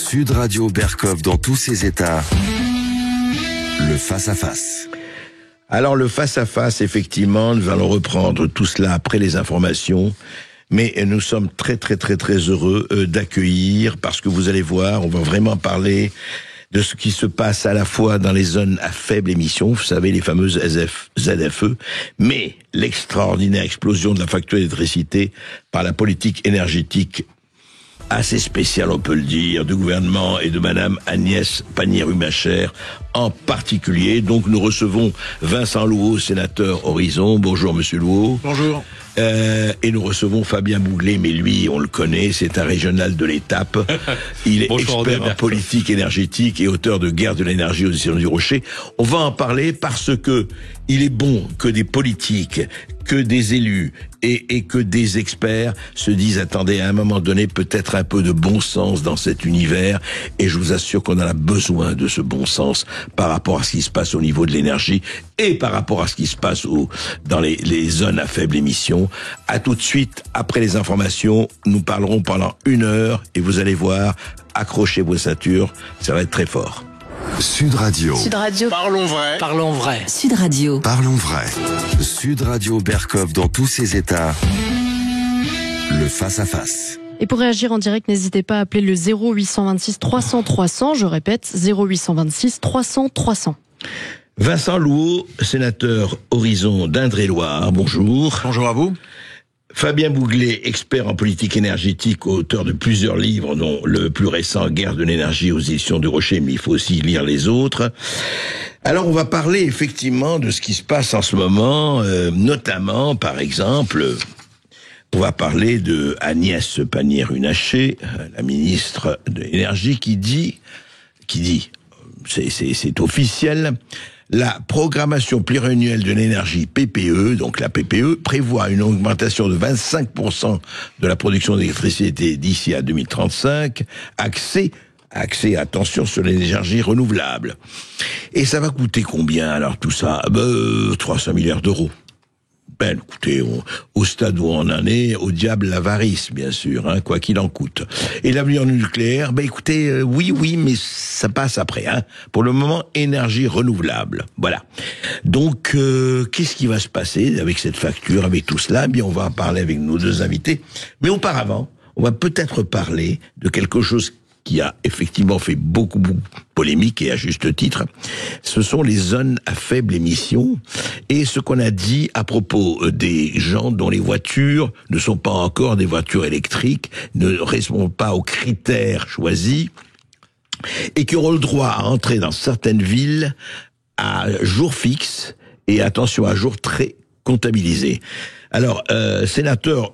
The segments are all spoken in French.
Sud Radio Berkov dans tous ses états. Le face-à-face. Alors le face-à-face, effectivement, nous allons reprendre tout cela après les informations. Mais nous sommes très heureux d'accueillir, parce que vous allez voir, on va vraiment parler de ce qui se passe à la fois dans les zones à faible émission, vous savez, les fameuses ZFE, mais l'extraordinaire explosion de la facture d'électricité par la politique énergétique assez spéciale, on peut le dire, du gouvernement et de Madame Agnès Pannier-Runacher en particulier. Donc nous recevons Vincent Louot, sénateur Horizon. Bonjour Monsieur Louot. Bonjour. Et nous recevons Fabien Bouglet, mais lui, on le connaît, c'est un régional de l'étape. Il est expert en politique énergétique et auteur de Guerre de l'énergie aux éditions du Rocher. On va en parler parce que il est bon que des politiques, que des élus et que des experts se disent, attendez, à un moment donné, peut-être un peu de bon sens dans cet univers. Et je vous assure qu'on en a besoin de ce bon sens par rapport à ce qui se passe au niveau de l'énergie et par rapport à ce qui se passe dans les zones à faible émission. À tout de suite, après les informations, nous parlerons pendant 1 heure et vous allez voir, accrochez vos ceintures, ça va être très fort. Sud Radio. Sud Radio. Parlons vrai. Parlons vrai. Sud Radio. Parlons vrai. Sud Radio Berkov dans tous ses états. Le face-à-face. Et pour réagir en direct, n'hésitez pas à appeler le 0826 300 300. Je répète, 0826 300 300. Vincent Louot, sénateur Horizon d'Indre-et-Loire, bonjour. Bonjour à vous. Fabien Bouglet, expert en politique énergétique, auteur de plusieurs livres, dont le plus récent, Guerre de l'énergie aux éditions du Rocher, mais il faut aussi lire les autres. Alors on va parler effectivement de ce qui se passe en ce moment, notamment, par exemple, on va parler de Agnès Pannier-Runacher, la ministre de l'énergie, qui dit, c'est officiel, la programmation pluriannuelle de l'énergie PPE, donc la PPE, prévoit une augmentation de 25% de la production d'électricité d'ici à 2035, axée, attention, sur les énergies renouvelables. Et ça va coûter combien alors tout ça? 300 milliards d'euros. Ben, écoutez, au stade où on en est, au diable l'avarice, bien sûr, hein, quoi qu'il en coûte. Et l'avenir nucléaire, ben écoutez, oui, mais ça passe après, hein. Pour le moment, énergie renouvelable, voilà. Donc, qu'est-ce qui va se passer avec cette facture, avec tout cela? Eh bien, on va en parler avec nos 2 invités. Mais auparavant, on va peut-être parler de quelque chose qui a effectivement fait beaucoup polémique et à juste titre, ce sont les zones à faible émission et ce qu'on a dit à propos des gens dont les voitures ne sont pas encore des voitures électriques, ne répondent pas aux critères choisis et qui auront le droit à entrer dans certaines villes à jour fixe et attention à jour très comptabilisé. Alors, sénateur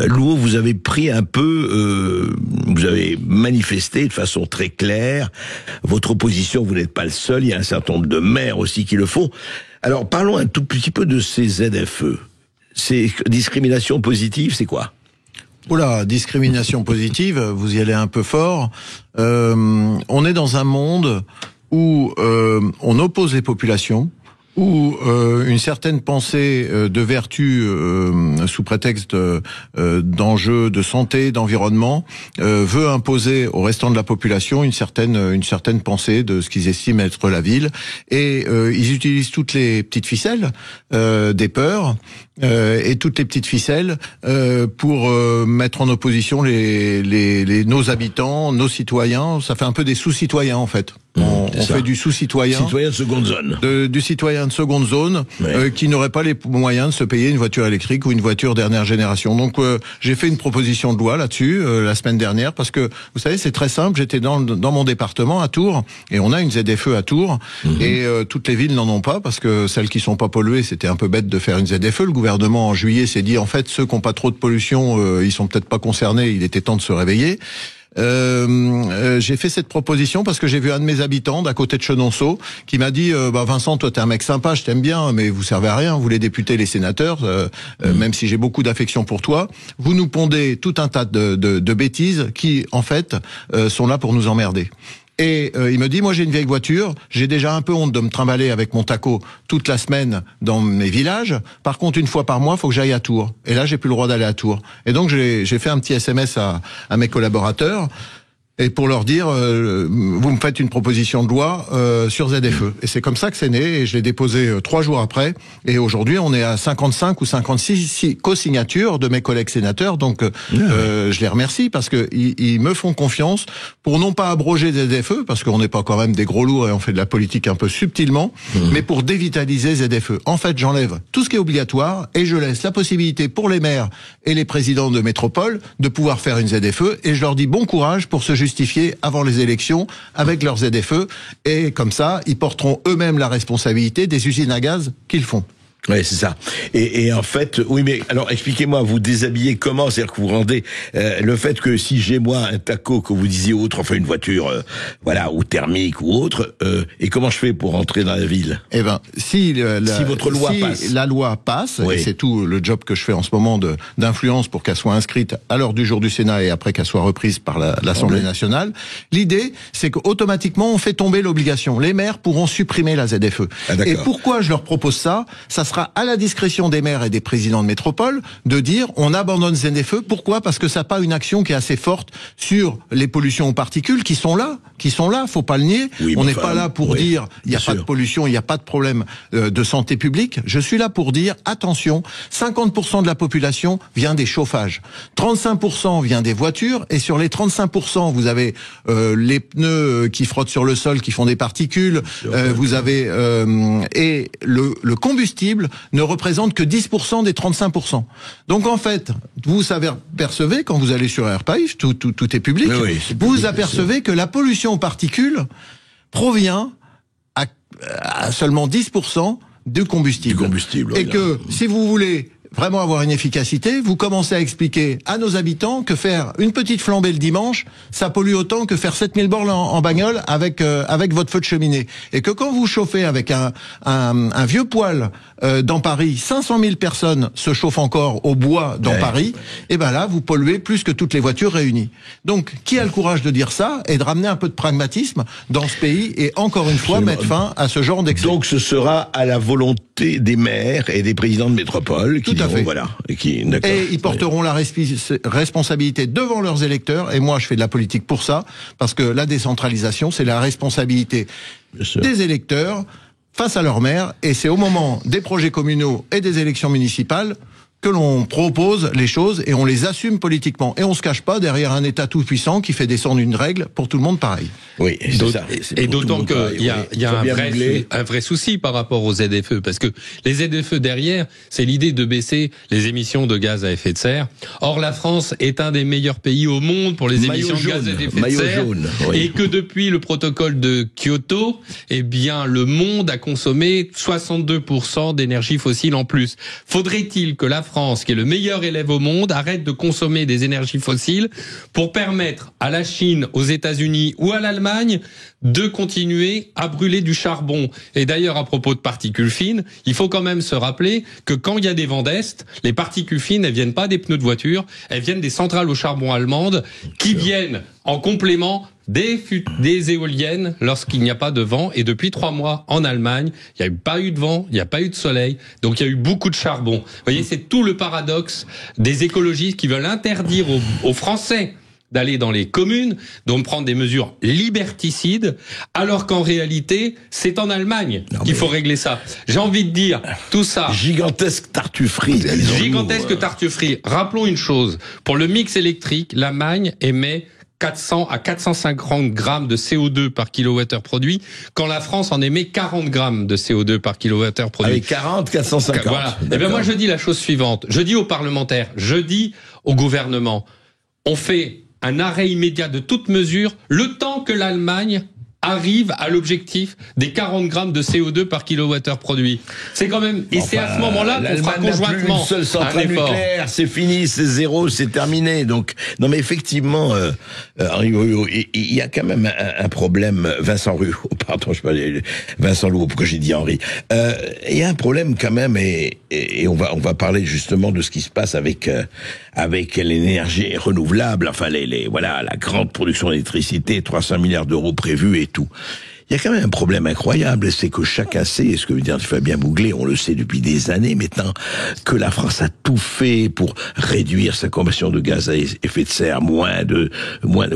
Louot, vous avez pris un peu, vous avez manifesté de façon très claire votre opposition. Vous n'êtes pas le seul, il y a un certain nombre de maires aussi qui le font. Alors, parlons un tout petit peu de ces ZFE. Ces discriminations positives, c'est quoi? Oula, discrimination positive, vous y allez un peu fort. On est dans un monde où on oppose les populations, où une certaine pensée de vertu sous prétexte d'enjeux de santé, d'environnement, veut imposer au restant de la population une certaine pensée de ce qu'ils estiment être la ville, et ils utilisent toutes les petites ficelles des peurs et toutes les petites ficelles pour mettre en opposition nos habitants, nos citoyens. Ça fait un peu des sous-citoyens en fait. On fait du sous-citoyen. Citoyen de seconde zone. Du citoyen de seconde zone, ouais. Qui n'aurait pas les moyens de se payer une voiture électrique ou une voiture dernière génération. Donc j'ai fait une proposition de loi là-dessus la semaine dernière, parce que vous savez, c'est très simple. J'étais dans mon département à Tours, et on a une ZFE à Tours, et toutes les villes n'en ont pas, parce que celles qui sont pas polluées, c'était un peu bête de faire une ZFE. Le gouvernement en juillet s'est dit, en fait, ceux qui n'ont pas trop de pollution, ils sont peut-être pas concernés, il était temps de se réveiller. J'ai fait cette proposition parce que j'ai vu un de mes habitants d'à côté de Chenonceau qui m'a dit Vincent, toi t'es un mec sympa, je t'aime bien, mais vous servez à rien, vous les députés, les sénateurs, même si j'ai beaucoup d'affection pour toi, vous nous pondez tout un tas de bêtises qui en fait sont là pour nous emmerder. Et il me dit, moi j'ai une vieille voiture, j'ai déjà un peu honte de me trimballer avec mon taco toute la semaine dans mes villages. Par contre, une fois par mois, faut que j'aille à Tours. Et là, j'ai plus le droit d'aller à Tours. Et donc j'ai fait un petit SMS à mes collaborateurs. et pour leur dire vous me faites une proposition de loi sur ZFE. Et c'est comme ça que c'est né, et je l'ai déposé 3 jours après, et aujourd'hui on est à 55 ou 56 co-signatures de mes collègues sénateurs, donc je les remercie parce que ils me font confiance pour non pas abroger ZFE, parce qu'on n'est pas quand même des gros lourds et on fait de la politique un peu subtilement, mais pour dévitaliser ZFE. En fait, j'enlève tout ce qui est obligatoire et je laisse la possibilité pour les maires et les présidents de métropole de pouvoir faire une ZFE, et je leur dis bon courage pour se justifier avant les élections avec leur ZFE, et comme ça, ils porteront eux-mêmes la responsabilité des usines à gaz qu'ils font. Ouais, c'est ça. Et en fait, oui, mais alors expliquez-moi, vous déshabillez comment? C'est-à-dire que vous rendez le fait que si j'ai moi un taco que vous disiez autre, enfin une voiture, voilà, ou thermique ou autre, et comment je fais pour rentrer dans la ville? Eh ben, si votre loi passe, la loi passe, oui. Et c'est tout le job que je fais en ce moment d'influence pour qu'elle soit inscrite à l'heure du jour du Sénat et après qu'elle soit reprise par l'Assemblée nationale. L'idée, c'est qu'automatiquement on fait tomber l'obligation. Les maires pourront supprimer la ZFE. Ah, et pourquoi je leur propose ça? Ça sera à la discrétion des maires et des présidents de métropole de dire on abandonne ZFE. Pourquoi? Parce que ça n'a pas une action qui est assez forte sur les pollutions aux particules qui sont là, faut pas le nier. Oui, on n'est pas là pour dire il n'y a pas de pollution, il n'y a pas de problème de santé publique. Je suis là pour dire attention, 50% de la population vient des chauffages, 35% vient des voitures, et sur les 35%, vous avez les pneus qui frottent sur le sol, qui font des particules, vous avez et le combustible ne représente que 10% des 35%. Donc en fait, vous apercevez, quand vous allez sur AirPage, tout est public, oui, vous apercevez que la pollution aux particules provient à seulement 10% du combustible. Et que si vous voulez vraiment avoir une efficacité, vous commencez à expliquer à nos habitants que faire une petite flambée le dimanche, ça pollue autant que faire 7000 bornes en bagnole avec votre feu de cheminée. Et que quand vous chauffez avec un vieux poêle dans Paris, 500 000 personnes se chauffent encore au bois dans Paris, et ben là, vous polluez plus que toutes les voitures réunies. Donc, qui a le courage de dire ça et de ramener un peu de pragmatisme dans ce pays et encore une fois mettre fin à ce genre d'excès? Donc, ce sera à la volonté des maires et des présidents de métropole qui diront, voilà. Et ils porteront la responsabilité devant leurs électeurs, et moi, je fais de la politique pour ça, parce que la décentralisation, c'est la responsabilité des électeurs face à leur maire, et c'est au moment des projets communaux et des élections municipales que l'on propose les choses et on les assume politiquement. Et on se cache pas derrière un État tout-puissant qui fait descendre une règle pour tout le monde pareil. Oui, c'est ça. Et d'autant qu'il y a un vrai souci par rapport aux ZFE, parce que les ZFE derrière, c'est l'idée de baisser les émissions de gaz à effet de serre. Or, la France est un des meilleurs pays au monde pour les émissions de gaz à effet de serre. Et que depuis le protocole de Kyoto, eh bien, le monde a consommé 62% d'énergie fossile en plus. Faudrait-il que la France, qui est le meilleur élève au monde, arrête de consommer des énergies fossiles pour permettre à la Chine, aux États-Unis ou à l'Allemagne de continuer à brûler du charbon? Et d'ailleurs, à propos de particules fines, il faut quand même se rappeler que quand il y a des vents d'Est, les particules fines, elles viennent pas des pneus de voiture, elles viennent des centrales au charbon allemandes qui viennent en complément des éoliennes lorsqu'il n'y a pas de vent. Et depuis 3 mois, en Allemagne, il n'y a pas eu de vent, il n'y a pas eu de soleil, donc il y a eu beaucoup de charbon. Vous voyez, c'est tout le paradoxe des écologistes qui veulent interdire aux Français d'aller dans les communes, donc prendre des mesures liberticides, alors qu'en réalité, c'est en Allemagne qu'il faut régler ça. J'ai envie de dire, tout ça... Gigantesque tartufferie. Gigantesque tartufferie. Rappelons une chose, pour le mix électrique, l'Allemagne émet 400 à 450 grammes de CO2 par kilowattheure produit, quand la France en émet 40 grammes de CO2 par kilowattheure produit. Avec 40, 450. Voilà. Et bien moi je dis la chose suivante. Je dis aux parlementaires, je dis au gouvernement, on fait un arrêt immédiat de toute mesure le temps que l'Allemagne arrive à l'objectif des 40 grammes de CO2 par kilowattheure produit. C'est quand même, et c'est à ce moment-là qu'on fera conjointement une seule centrale nucléaire, c'est fini, c'est zéro, c'est terminé. Donc, non mais effectivement, il y a quand même un problème, Vincent Roux, pardon, je peux aller, Vincent Loup, pourquoi j'ai dit Henri. Il y a un problème quand même, et on va parler justement de ce qui se passe avec l'énergie renouvelable, enfin voilà, la grande production d'électricité, 300 milliards d'euros prévus et tout. Il y a quand même un problème incroyable, c'est que chacun sait, et ce que veut dire Fabien Bouglet, on le sait depuis des années maintenant, que la France a tout fait pour réduire sa consommation de gaz à effet de serre, moins de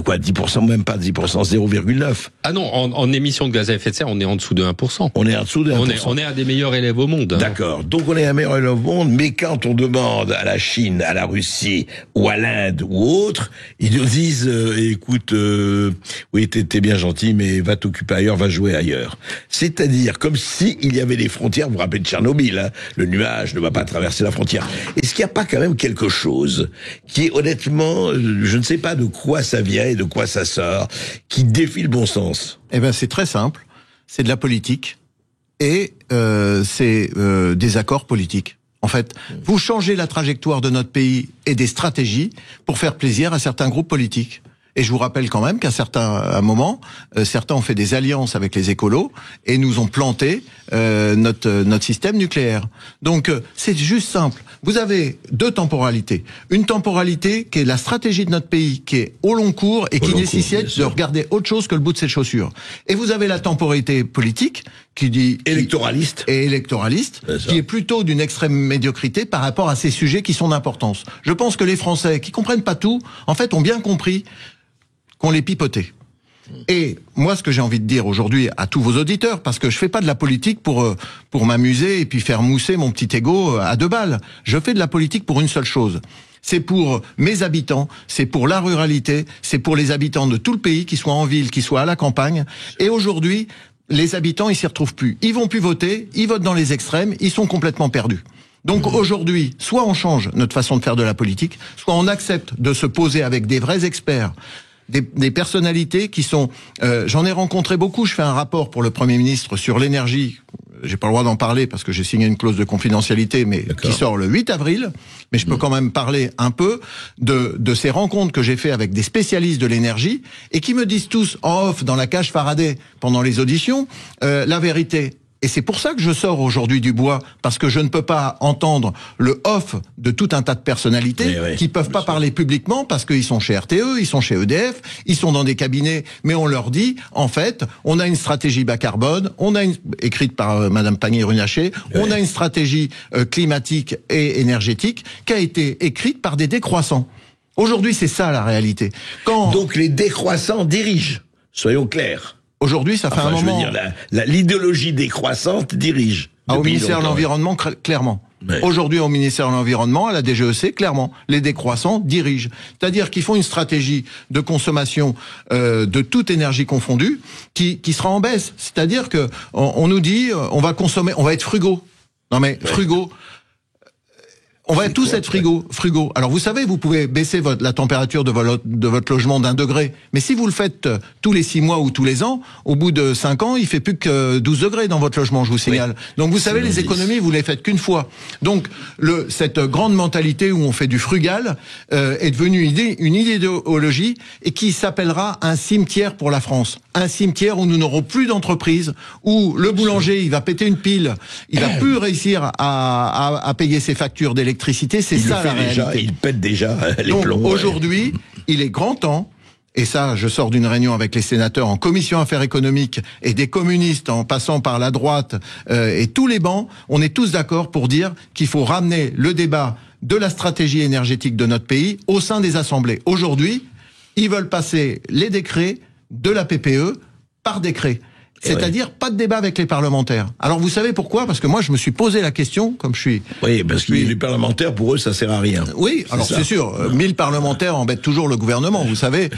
quoi, 10%, même pas 10%, 0,9. Ah non, en émissions de gaz à effet de serre, on est en dessous de 1%. On est en dessous de 1%. On est un des meilleurs élèves au monde. Hein. D'accord. Donc on est un meilleur élève au monde, mais quand on demande à la Chine, à la Russie, ou à l'Inde, ou autre, ils nous disent, écoute, oui, t'es bien gentil, mais va t'occuper ailleurs, va jouer ailleurs. C'est-à-dire, comme si il y avait des frontières, vous vous rappelez de Tchernobyl, hein, le nuage ne va pas traverser la frontière. Est-ce qu'il n'y a pas quand même quelque chose qui est honnêtement, je ne sais pas de quoi ça vient et de quoi ça sort, qui défie le bon sens? Eh ben, c'est très simple. C'est de la politique et c'est des accords politiques. En fait, vous changez la trajectoire de notre pays et des stratégies pour faire plaisir à certains groupes politiques. Et je vous rappelle quand même qu'à un moment, certains ont fait des alliances avec les écolos et nous ont planté notre système nucléaire. Donc c'est juste simple. Vous avez deux temporalités. Une temporalité qui est la stratégie de notre pays, qui est au long cours et qui nécessite de regarder autre chose que le bout de ses chaussures. Et vous avez la temporalité politique qui dit électoraliste, qui est plutôt d'une extrême médiocrité par rapport à ces sujets qui sont d'importance. Je pense que les Français qui comprennent pas tout, en fait, ont bien compris qu'on les pipotait. Et moi, ce que j'ai envie de dire aujourd'hui à tous vos auditeurs, parce que je fais pas de la politique pour m'amuser et puis faire mousser mon petit ego à 2 balles. Je fais de la politique pour une seule chose. C'est pour mes habitants, c'est pour la ruralité, c'est pour les habitants de tout le pays, qu'ils soient en ville, qu'ils soient à la campagne. Et aujourd'hui, les habitants, ils s'y retrouvent plus. Ils vont plus voter, ils votent dans les extrêmes, ils sont complètement perdus. Donc aujourd'hui, soit on change notre façon de faire de la politique, soit on accepte de se poser avec des vrais experts, des personnalités qui sont... j'en ai rencontré beaucoup, je fais un rapport pour le Premier ministre sur l'énergie, j'ai pas le droit d'en parler parce que j'ai signé une clause de confidentialité, mais qui sort le 8 avril, mais je peux quand même parler un peu de ces rencontres que j'ai fait avec des spécialistes de l'énergie et qui me disent tous en off dans la cage Faraday pendant les auditions la vérité. Et c'est pour ça que je sors aujourd'hui du bois, parce que je ne peux pas entendre le off de tout un tas de personnalités qui peuvent pas parler publiquement parce qu'ils sont chez RTE, ils sont chez EDF, ils sont dans des cabinets, mais on leur dit, en fait, on a une stratégie bas carbone, écrite par Madame Pannier-Runacher, on a une stratégie climatique et énergétique qui a été écrite par des décroissants. Aujourd'hui, c'est ça la réalité. Donc les décroissants dirigent, soyons clairs. Aujourd'hui, ça fait un moment... Je veux dire, l'idéologie décroissante dirige. Au ministère de l'Environnement, clairement. Ouais. Aujourd'hui, au ministère de l'Environnement, à la DGEC, clairement, les décroissants dirigent. C'est-à-dire qu'ils font une stratégie de consommation de toute énergie confondue qui sera en baisse. C'est-à-dire que on nous dit, on va consommer, on va être frugaux. Non mais frugaux. On va tous être frugaux. Alors vous savez, vous pouvez baisser la température de votre logement d'1 degré, mais si vous le faites tous les 6 mois ou tous les ans, au bout de 5 ans, il fait plus que 12 degrés dans votre logement, je vous signale. Donc vous savez, les économies, vous les faites qu'une fois. Donc cette grande mentalité où on fait du frugal est devenue une idéologie et qui s'appellera un cimetière pour la France. Un cimetière où nous n'aurons plus d'entreprise, où le boulanger, il va péter une pile, il va plus réussir à payer ses factures d'électricité, c'est ça la réalité. Il pète déjà les plombs. Donc aujourd'hui, il est grand temps, et ça, je sors d'une réunion avec les sénateurs en commission affaires économiques et des communistes en passant par la droite et tous les bancs, on est tous d'accord pour dire qu'il faut ramener le débat de la stratégie énergétique de notre pays au sein des assemblées. Aujourd'hui, ils veulent passer les décrets de la PPE par décret. C'est-à-dire pas de débat avec les parlementaires. Alors vous savez pourquoi? Parce que moi je me suis posé la question, comme je suis... Oui, parce que les parlementaires, pour eux, ça sert à rien. Oui, alors c'est sûr, 1000 parlementaires embêtent toujours le gouvernement, vous savez.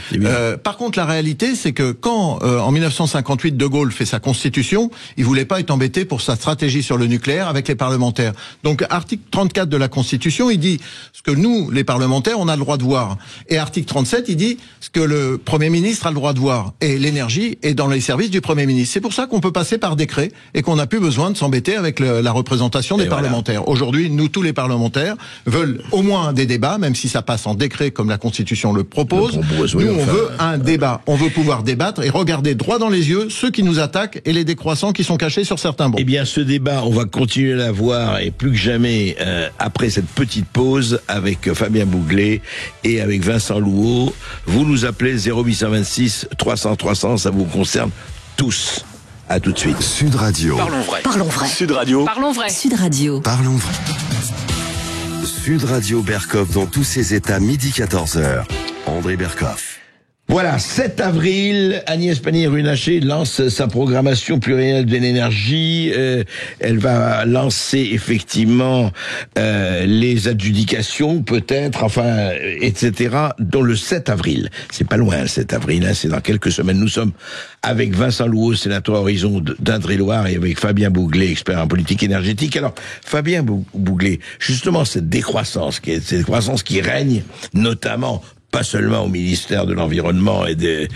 Par contre, la réalité, c'est que quand, en 1958, De Gaulle fait sa constitution, il voulait pas être embêté pour sa stratégie sur le nucléaire avec les parlementaires. Donc article 34 de la Constitution, il dit ce que nous, les parlementaires, on a le droit de voir. Et article 37, il dit ce que le Premier ministre a le droit de voir. Et l'énergie est dans les services du Premier ministre. C'est pour ça qu'on peut passer par décret et qu'on n'a plus besoin de s'embêter avec la représentation des parlementaires. Aujourd'hui, nous, tous les parlementaires, veulent au moins des débats, même si ça passe en décret comme la Constitution le propose. Nous, on veut un débat. On veut pouvoir débattre et regarder droit dans les yeux ceux qui nous attaquent et les décroissants qui sont cachés sur certains bancs. Eh bien, ce débat, on va continuer à l'avoir et plus que jamais après cette petite pause avec Fabien Bouglet et avec Vincent Louot. Vous nous appelez 0826 300 300, ça vous concerne tous. À tout de suite. Sud Radio. Parlons vrai. Parlons vrai. Sud Radio. Parlons vrai. Sud Radio. Parlons vrai. Sud Radio Berkov dans tous ses états, midi 14h. André Berkov. Voilà, 7 avril, Agnès Pannier-Runacher lance sa programmation pluriannuelle de l'énergie. Elle va lancer effectivement les adjudications, peut-être, enfin, etc., dans le 7 avril. C'est pas loin, le 7 avril, hein, c'est dans quelques semaines. Nous sommes avec Vincent Louot, sénateur Horizon d'Indre-et-Loire, et avec Fabien Bouglet, expert en politique énergétique. Alors, Fabien Bouglet, justement, cette décroissance qui règne, notamment pas seulement au ministère de l'Environnement et des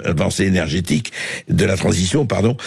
avancées énergétiques, de la transition, pardon,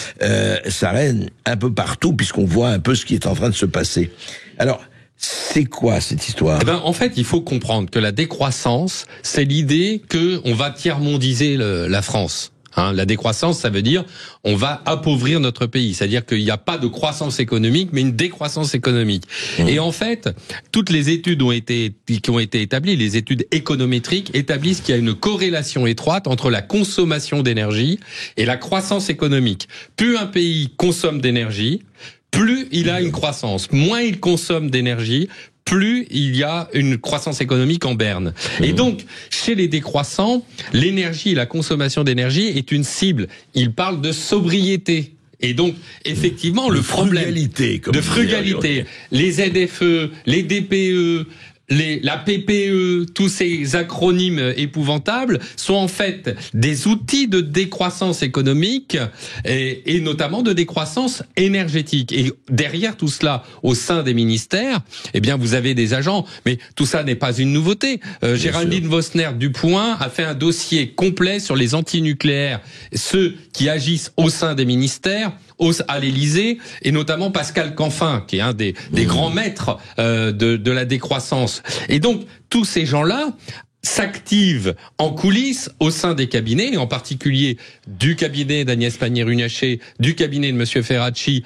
ça règne un peu partout puisqu'on voit un peu ce qui est en train de se passer. Alors, c'est quoi cette histoire ? En fait, il faut comprendre que la décroissance, c'est l'idée que on va tiers-mondiser la France. La décroissance, ça veut dire on va appauvrir notre pays. C'est-à-dire qu'il n'y a pas de croissance économique, mais une décroissance économique. Et en fait, toutes les études qui ont été établies, les études économétriques, établissent qu'il y a une corrélation étroite entre la consommation d'énergie et la croissance économique. Plus un pays consomme d'énergie, plus il a une croissance. Moins il consomme d'énergie, plus il y a une croissance économique en berne. Et donc, chez les décroissants, l'énergie et la consommation d'énergie est une cible. Ils parlent de sobriété. Et donc, effectivement, le problème de frugalité, les ZFE, les DPE, la PPE, tous ces acronymes épouvantables sont en fait des outils de décroissance économique et notamment de décroissance énergétique. Et derrière tout cela, au sein des ministères, eh bien vous avez des agents, mais tout ça n'est pas une nouveauté. Géraldine Vosner du Point a fait un dossier complet sur les antinucléaires, ceux qui agissent au sein des ministères, à l'Élysée, et notamment Pascal Canfin, qui est un des grands maîtres de la décroissance. Et donc, tous ces gens-là s'activent en coulisses au sein des cabinets, et en particulier du cabinet d'Agnès Pannier-Runacher, du cabinet de Monsieur Ferracci,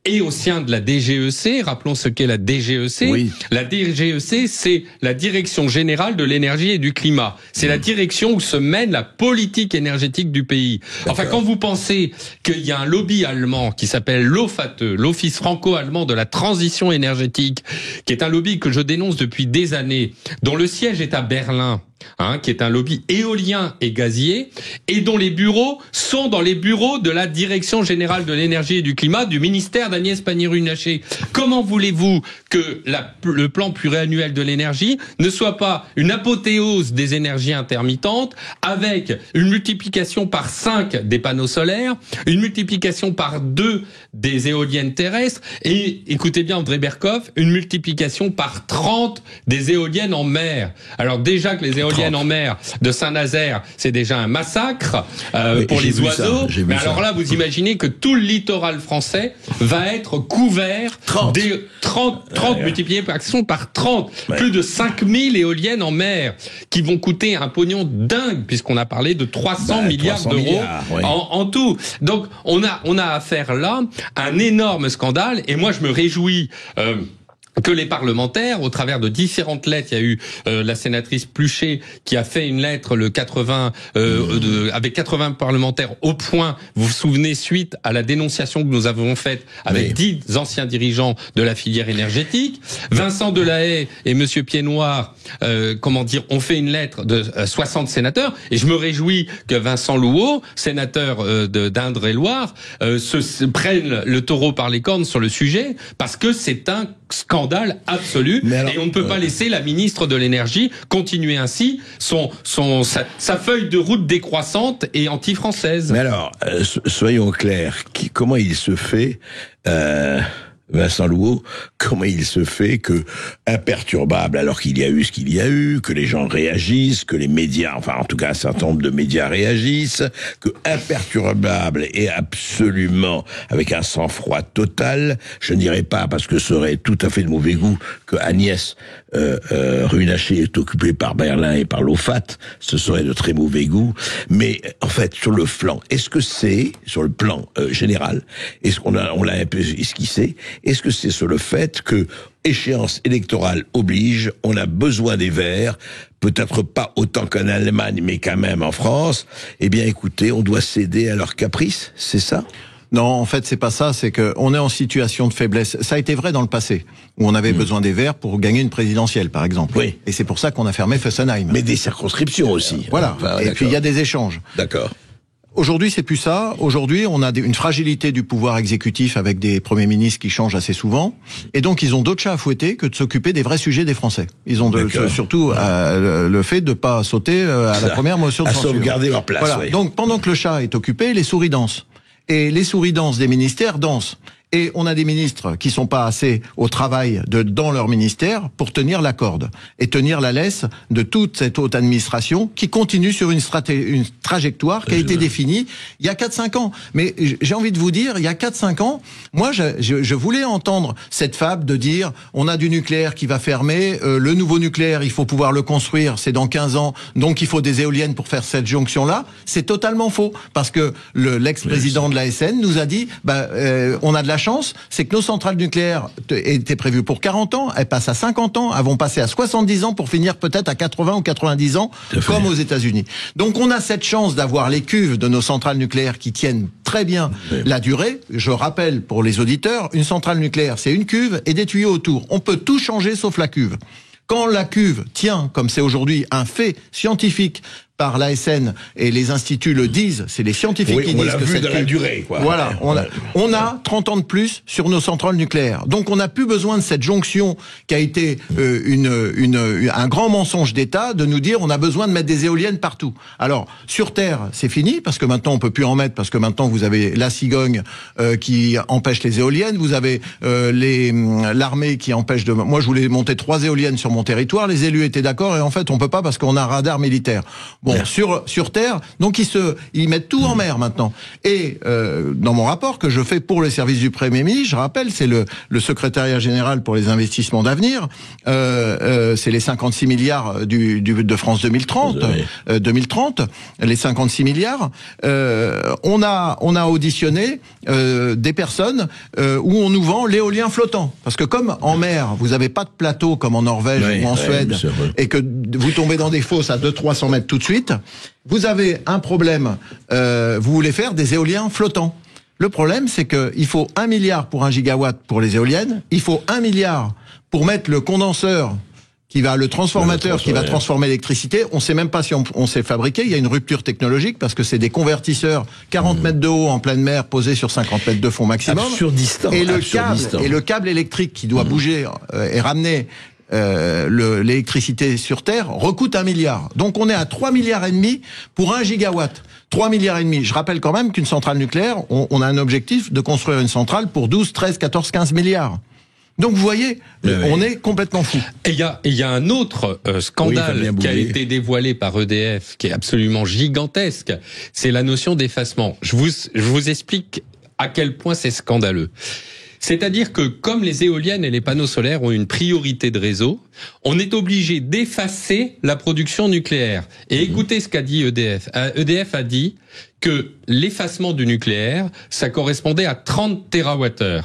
et au sein de la DGEC. Rappelons ce qu'est la DGEC. Oui. La DGEC, c'est la Direction Générale de l'Énergie et du Climat. C'est la direction où se mène la politique énergétique du pays. Enfin, quand vous pensez qu'il y a un lobby allemand qui s'appelle l'OFATE, l'Office franco-allemand de la transition énergétique, qui est un lobby que je dénonce depuis des années, dont le siège est à Berlin, qui est un lobby éolien et gazier, et dont les bureaux sont dans les bureaux de la Direction Générale de l'Énergie et du Climat du ministère d'Agnès Pannier-Runacher. Comment voulez-vous que le plan pluriannuel de l'énergie ne soit pas une apothéose des énergies intermittentes avec une multiplication par 5 des panneaux solaires, une multiplication par 2 des éoliennes terrestres, et, écoutez bien André Berkov, une multiplication par 30 des éoliennes en mer. Alors déjà que les éoliennes en mer de Saint-Nazaire, c'est déjà un massacre pour les oiseaux. Mais alors là, vous imaginez que tout le littoral français va être couvert des 30 multipliés par 30. Ouais. Plus de 5000 éoliennes en mer qui vont coûter un pognon dingue, puisqu'on a parlé de 300 milliards d'euros en tout. Donc on a affaire là à un énorme scandale, et moi je me réjouis que les parlementaires, au travers de différentes lettres, il y a eu la sénatrice Pluchet qui a fait une lettre avec 80 parlementaires au Point, vous vous souvenez, suite à la dénonciation que nous avons faite avec 10 anciens dirigeants de la filière énergétique. Vincent Delahaye et Monsieur Piednoir, ont fait une lettre de 60 sénateurs, et je me réjouis que Vincent Louot, sénateur d'Indre-et-Loire, se prenne le taureau par les cornes sur le sujet, parce que c'est un scandale absolu, et on ne peut pas laisser la ministre de l'énergie continuer ainsi sa feuille de route décroissante et anti-française. Mais alors, soyons clairs, comment il se fait, Vincent Louot, comment il se fait que imperturbable, alors qu'il y a eu ce qu'il y a eu, que les gens réagissent, que les médias, enfin en tout cas un certain nombre de médias réagissent, que imperturbable et absolument avec un sang-froid total, je ne dirais pas parce que ce serait tout à fait de mauvais goût que Agnès Runacher est occupée par Berlin et par l'OFAT, ce serait de très mauvais goût, mais en fait sur le flanc, est-ce que c'est sur le plan général, est-ce qu'on l'a un peu esquissé, est-ce que c'est sur le fait que échéance électorale oblige, on a besoin des Verts, peut-être pas autant qu'en Allemagne, mais quand même en France. Eh bien, écoutez, on doit céder à leurs caprices, c'est ça ? Non, en fait, c'est pas ça, c'est que on est en situation de faiblesse. Ça a été vrai dans le passé, où on avait besoin des Verts pour gagner une présidentielle, par exemple. Oui. Et c'est pour ça qu'on a fermé Fessenheim. Mais des circonscriptions aussi. Voilà. Enfin, et puis, il y a des échanges. D'accord. Aujourd'hui, c'est plus ça. Aujourd'hui, on a une fragilité du pouvoir exécutif avec des premiers ministres qui changent assez souvent. Et donc, ils ont d'autres chats à fouetter que de s'occuper des vrais sujets des Français. Ils ont surtout le fait de pas sauter à la première motion de censure. À sauvegarder leur place. Voilà. Oui. Donc, pendant que le chat est occupé, les souris dansent. Et les souris dansent des ministères dansent. Et on a des ministres qui sont pas assez au travail dans leur ministère pour tenir la corde et tenir la laisse de toute cette haute administration qui continue sur une trajectoire qui a été définie il y a 4-5 ans. Mais j'ai envie de vous dire, il y a 4-5 ans, moi je voulais entendre cette fable de dire on a du nucléaire qui va fermer, le nouveau nucléaire il faut pouvoir le construire, c'est dans 15 ans, donc il faut des éoliennes pour faire cette jonction-là. C'est totalement faux parce que l'ex-président de l'ASN nous a dit on a de la chance, c'est que nos centrales nucléaires étaient prévues pour 40 ans, elles passent à 50 ans, elles vont passer à 70 ans pour finir peut-être à 80 ou 90 ans, comme aux États-Unis. Donc on a cette chance d'avoir les cuves de nos centrales nucléaires qui tiennent très bien la durée. Je rappelle pour les auditeurs, une centrale nucléaire, c'est une cuve et des tuyaux autour. On peut tout changer sauf la cuve. Quand la cuve tient, comme c'est aujourd'hui un fait scientifique, par l'ASN et les instituts le disent, c'est les scientifiques qui disent que cette la durée, quoi. Voilà, on a 30 ans de plus sur nos centrales nucléaires. Donc on n'a plus besoin de cette jonction qui a été un grand mensonge d'État de nous dire on a besoin de mettre des éoliennes partout. Alors sur Terre, c'est fini parce que maintenant on peut plus en mettre parce que maintenant vous avez la cigogne qui empêche les éoliennes, vous avez l'armée qui empêche de. Moi je voulais monter 3 éoliennes sur mon territoire, les élus étaient d'accord et en fait on peut pas parce qu'on a un radar militaire. Bon, sur Terre, donc ils mettent tout en mer maintenant. Et dans mon rapport que je fais pour le service du Premier ministre, je rappelle, c'est le secrétariat général pour les investissements d'avenir, c'est les 56 milliards de France 2030, 2030, les 56 milliards. On a auditionné des personnes où on nous vend l'éolien flottant, parce que comme en mer, vous avez pas de plateau comme en Norvège ou en Suède, et que vous tombez dans des fosses à 200-300 mètres tout de suite. Vous avez un problème, vous voulez faire des éoliens flottants. Le problème, c'est qu'il faut 1 milliard pour 1 gigawatt pour les éoliennes, il faut 1 milliard pour mettre le condenseur le transformateur qui va transformer l'électricité. On sait même pas si on sait fabriquer. Il y a une rupture technologique parce que c'est des convertisseurs 40 mètres de haut en pleine mer posés sur 50 mètres de fond maximum. Absurdistan. Et le câble électrique qui doit bouger et ramener l'électricité sur Terre recoute 1 milliard. Donc on est à 3 milliards et demi pour 1 gigawatt. 3 milliards et demi. Je rappelle quand même qu'une centrale nucléaire, on a un objectif de construire une centrale pour 12, 13, 14, 15 milliards. Donc vous voyez, on est complètement fou. Et il y a un autre scandale qui a été dévoilé par EDF, qui est absolument gigantesque. C'est la notion d'effacement. Je vous explique à quel point c'est scandaleux. C'est-à-dire que comme les éoliennes et les panneaux solaires ont une priorité de réseau, on est obligé d'effacer la production nucléaire. Et écoutez ce qu'a dit EDF. EDF a dit que l'effacement du nucléaire, ça correspondait à 30 TWh.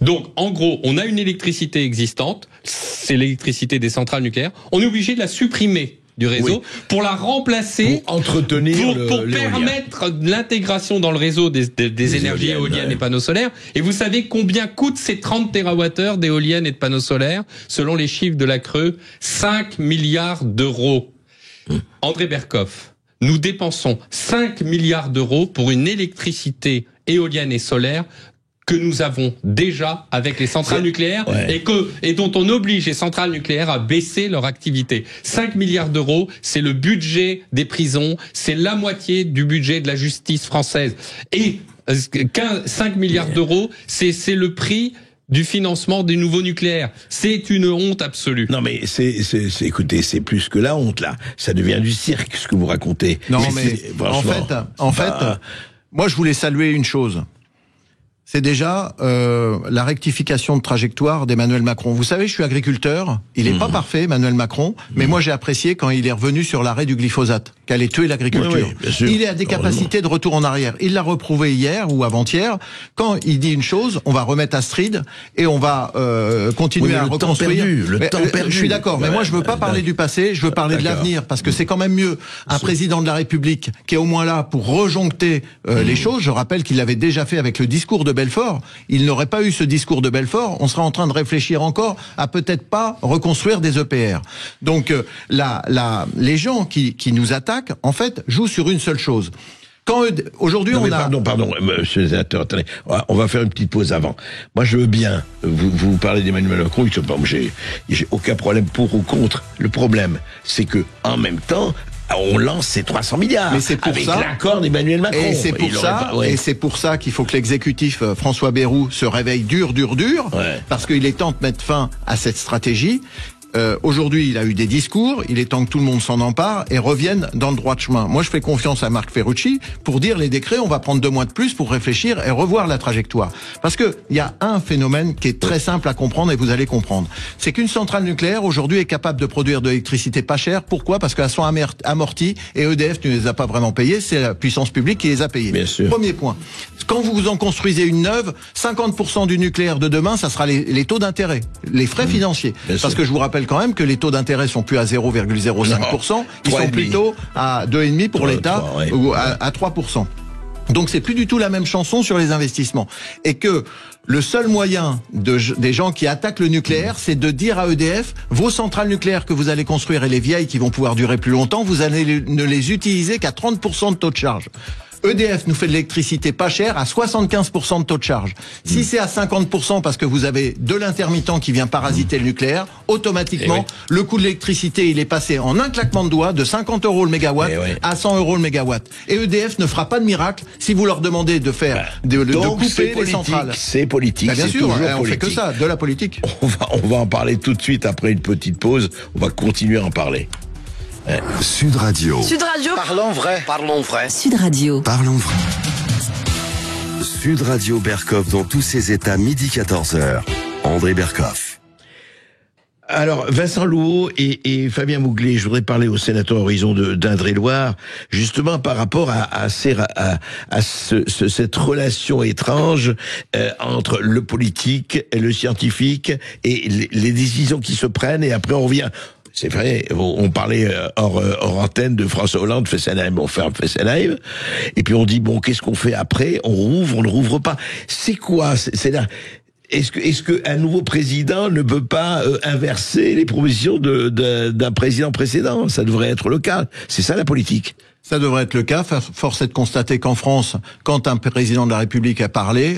Donc, en gros, on a une électricité existante, c'est l'électricité des centrales nucléaires, on est obligé de la supprimer du réseau pour la remplacer, pour entretenir pour permettre l'intégration dans le réseau des énergies éoliennes et panneaux solaires. Et vous savez combien coûtent ces 30 TWh d'éoliennes et de panneaux solaires? Selon les chiffres de la Creux, 5 milliards d'euros. André Berkoff, nous dépensons 5 milliards d'euros pour une électricité éolienne et solaire que nous avons déjà avec les centrales nucléaires et dont on oblige les centrales nucléaires à baisser leur activité. 5 milliards d'euros, c'est le budget des prisons, c'est la moitié du budget de la justice française. Et 5 milliards d'euros, c'est le prix du financement des nouveaux nucléaires. C'est une honte absolue. Non mais écoutez, c'est plus que la honte là. Ça devient du cirque ce que vous racontez. Non mais en fait, moi je voulais saluer une chose. c'est déjà la rectification de trajectoire d'Emmanuel Macron. Vous savez, je suis agriculteur, il n'est pas parfait, Emmanuel Macron, mais moi j'ai apprécié quand il est revenu sur l'arrêt du glyphosate, qu'elle allait tuer l'agriculture. Oui, il a des capacités de retour en arrière. Il l'a reprouvé hier ou avant-hier, quand il dit une chose, on va remettre Astrid et on va continuer à reconstruire. Le temps perdu. Je suis d'accord, mais moi je veux pas parler du passé, je veux parler de l'avenir, parce que c'est quand même mieux un président de la République qui est au moins là pour rejoncter les choses. Je rappelle qu'il l'avait déjà fait avec le discours de Belfort. Il n'aurait pas eu ce discours de Belfort, on serait en train de réfléchir encore à peut-être pas reconstruire des EPR. Donc les gens qui nous attaquent, en fait, jouent sur une seule chose. Aujourd'hui, on a... Pardon, monsieur le sénateur, attendez, on va faire une petite pause avant. Moi, je veux bien, vous parlez d'Emmanuel Macron, j'ai aucun problème pour ou contre. Le problème, c'est que en même temps, on lance ces 300 milliards. Mais c'est pour avec ça, l'accord d'Emmanuel Macron. Et c'est pour ça qu'il faut que l'exécutif François Bayrou se réveille dur, parce qu'il est temps de mettre fin à cette stratégie. Aujourd'hui, il a eu des discours, il est temps que tout le monde s'en empare et revienne dans le droit de chemin. Moi, je fais confiance à Marc Ferrucci pour dire les décrets, on va prendre 2 mois de plus pour réfléchir et revoir la trajectoire. Parce que il y a un phénomène qui est très simple à comprendre et vous allez comprendre. C'est qu'une centrale nucléaire, aujourd'hui, est capable de produire de l'électricité pas chère. Pourquoi? Parce qu'elles sont amorties et EDF ne les a pas vraiment payées, c'est la puissance publique qui les a payées. Bien sûr. Premier point. Quand vous en construisez une neuve, 50% du nucléaire de demain, ça sera les taux d'intérêt, les frais financiers. Parce que je vous rappelle quand même que les taux d'intérêt sont plus à 0,05%, ils sont plutôt à 2,5% pour l'État ou à 3%. Donc c'est plus du tout la même chanson sur les investissements. Et que le seul moyen des gens qui attaquent le nucléaire, c'est de dire à EDF, vos centrales nucléaires que vous allez construire et les vieilles qui vont pouvoir durer plus longtemps, vous allez ne les utiliser qu'à 30% de taux de charge. EDF nous fait de l'électricité pas chère à 75% de taux de charge. Si c'est à 50% parce que vous avez de l'intermittent qui vient parasiter le nucléaire, automatiquement, le coût de l'électricité, il est passé en un claquement de doigts de 50 € le mégawatt à 100 € le mégawatt. Et EDF ne fera pas de miracle si vous leur demandez de faire, de couper les centrales. C'est politique. Bien sûr, on politique. fait que ça, de la politique. On va en parler tout de suite après une petite pause. On va continuer à en parler. Sud Radio. Sud Radio. Parlons vrai. Parlons vrai. Sud Radio. Parlons vrai. Sud Radio Berkov dans tous ses états, midi 14h. André Berkov. Alors, Vincent Louot et Fabien Mouglet, je voudrais parler au sénateur Horizon d'Indre-et-Loire, justement par rapport à cette relation étrange entre le politique et le scientifique et les décisions qui se prennent, et après on revient... C'est vrai, on parlait hors antenne de François Hollande, Fessenheim, on ferme Fessenheim, et puis on dit, bon, qu'est-ce qu'on fait après? On rouvre, on ne rouvre pas. C'est quoi? C'est là. Est-ce qu'un nouveau président ne peut pas inverser les propositions d'un président précédent? Ça devrait être le cas. C'est ça la politique. Ça devrait être le cas. Force est de constater qu'en France, quand un président de la République a parlé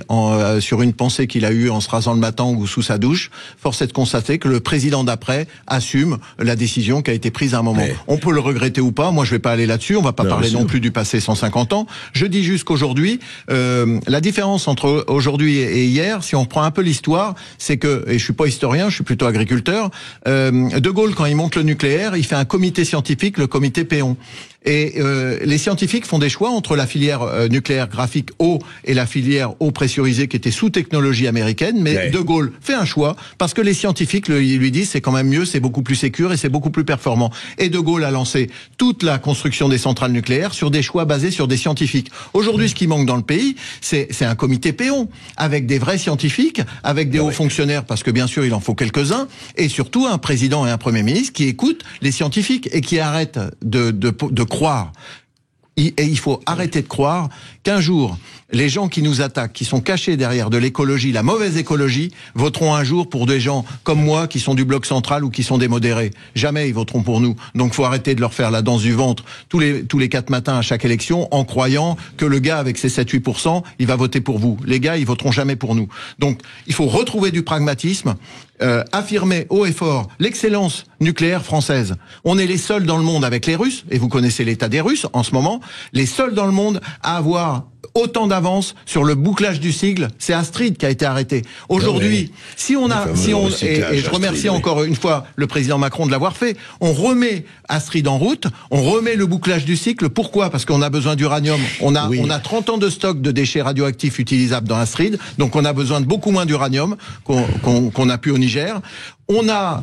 sur une pensée qu'il a eue en se rasant le matin ou sous sa douche, force est de constater que le président d'après assume la décision qui a été prise à un moment. Mais... on peut le regretter ou pas. Moi, je vais pas aller là-dessus. On va pas parler non plus du passé 150 ans. Je dis juste qu'aujourd'hui, la différence entre aujourd'hui et hier, si on reprend un peu l'histoire, c'est que, et je suis pas historien, je suis plutôt agriculteur, De Gaulle, quand il monte le nucléaire, il fait un comité scientifique, le comité Péon. Et les scientifiques font des choix entre la filière nucléaire graphique eau et la filière eau pressurisée qui était sous technologie américaine. Mais De Gaulle fait un choix parce que les scientifiques lui disent c'est quand même mieux, c'est beaucoup plus sécure et c'est beaucoup plus performant. Et De Gaulle a lancé toute la construction des centrales nucléaires sur des choix basés sur des scientifiques. Aujourd'hui, ce qui manque dans le pays, c'est un comité Péon avec des vrais scientifiques, avec des hauts fonctionnaires parce que bien sûr il en faut quelques-uns, et surtout un président et un premier ministre qui écoutent les scientifiques et qui arrêtent de croire. Et il faut arrêter de croire qu'un jour, les gens qui nous attaquent, qui sont cachés derrière de l'écologie, la mauvaise écologie, voteront un jour pour des gens comme moi qui sont du bloc central ou qui sont des modérés. Jamais ils voteront pour nous. Donc faut arrêter de leur faire la danse du ventre tous les 4 matins à chaque élection en croyant que le gars avec ses 7-8%, il va voter pour vous. Les gars, ils voteront jamais pour nous. Donc il faut retrouver du pragmatisme, affirmer haut et fort l'excellence nucléaire française. On est les seuls dans le monde avec les Russes, et vous connaissez l'état des Russes en ce moment, les seuls dans le monde à avoir autant d'avance sur le bouclage du cycle. C'est Astrid qui a été arrêté. Aujourd'hui, et je remercie encore une fois le président Macron de l'avoir fait, on remet Astrid en route, on remet le bouclage du cycle. Pourquoi? Parce qu'on a besoin d'uranium. On a 30 ans de stock de déchets radioactifs utilisables dans Astrid, donc on a besoin de beaucoup moins d'uranium qu'on a pu au Niger. On a